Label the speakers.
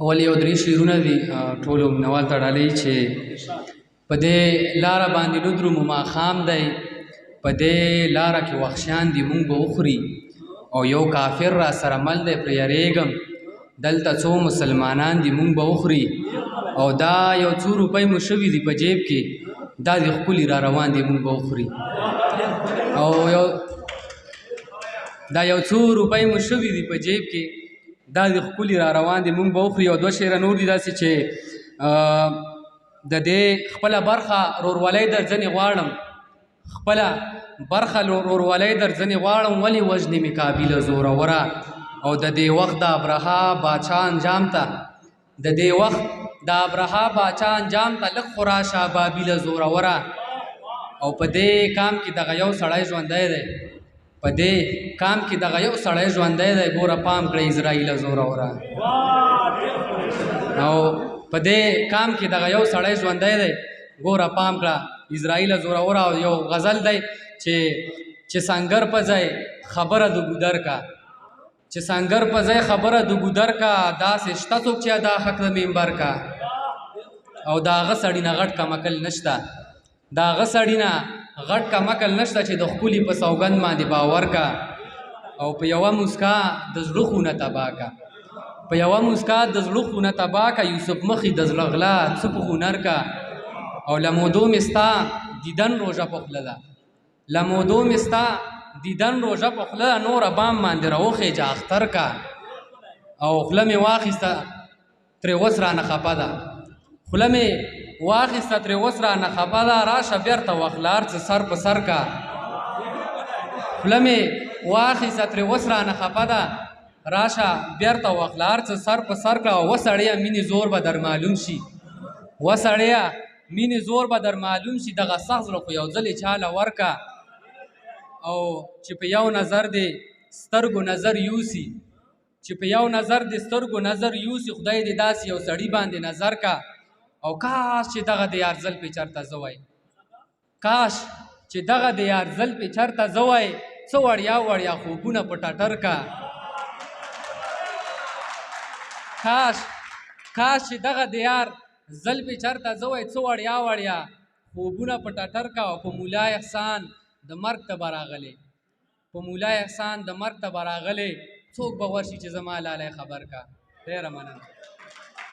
Speaker 1: اول یو درې شعرونه دي ټولو مینوال ته ډالۍ چې په دې لاره باندې لودرو ماښام دی، په دې لاره کې وخشیان دي مونږ به وخوري، او یو کافر را سره مل دی پرې یریږم، دلته څو مسلمانان دي مونږ به وخوري، او دا یو څو روپۍ مو شوي دي په جیب کې، دا دې ښکلي را روان دي مونږ به وخوري. او دا یو څو روپۍ مو شوي دي په جیب کې، دا دې ښکلي را روان دي مونږ به وخوري. او دوه شعره نور دي داسې چې د دې خپله برخه رورولۍ در ځنې غواړم، خپله برخه رورولۍ در ځنې غواړم، ولې وژنې مې کابله زوروره. او د دې وخت د ابرها باچا انجام ته، د دې وخت د ابرها باچا انجام ته لږ خو راشه بابله زوروره. او په دې کام کې دغه یو سړی ژوندی دی، په دې کام کې دغه یو سړی ژوندی دی، ګوره پام کړه اسرائیله زوروره. او په دې کام کې دغه یو سړی ژوندی دی، ګوره پام کړه اسرائیله زوروره. او یو غزل دی چې سنگر په ځای خبره د ګودر کا، چې سنگر په ځای خبره د ګودر کا، داسې شته څوک چې ادا حق د ممبر کا. او د هغه سړي نه غټ کمکل نشته، د هغه سړي نه غټ کمکل نشته چې د ښکلي په سوګند باندې باور کا. او په یوه موسکا د زړه خونه تباه کا، په یوه موسکا د زړه خونه تباه کا، یوسف مخې د زړه غلا څه په هنر کا. او لمودو مې ستا دیدن روژه په خوله ده، لمودو مې ستا دیدن روژه په خوله ده، نوره بام باندې راوخېجه اختر کا. او خوله مې واخیسته ترې اوس رانه خفه ده، خوله مې واخیسته ترې اوس رانه خفه ده، راشه بېرته وخلار څه سر په سر کا. خوله مې واخیسته ترې اوس رانه خفه ده، راشه بېرته وخلار څه سر په سر کا. و سړیه مینې زور به در معلوم شي، و سړیه مینې زور به در معلوم شي، دغه سخت زړه خو یو ځلې چاله ورکه. او چې په یو نظر دې سترګو نظر یوسي، چې په یو نظر دې سترګو نظر یوسي، خدای دې داسې یو سړي باندې نظر کا. او کاش چې دغه د یار زل پې چرته زه وای، کاش چې دغه د یار زل پې چرته زه وای، څه وړیا وړیا خوبونه په ټټر کا. کاش چې دغه د یار زل پې چرته زه وای، څه وړیا وړیا خوبونه په ټټر کا. او په مولا احسان د مرګ ته به راغلی، په مولا احسان د مرګ ته به راغلی، څوک به ورشي چې زما لالی خبر کا. ډېره مننه.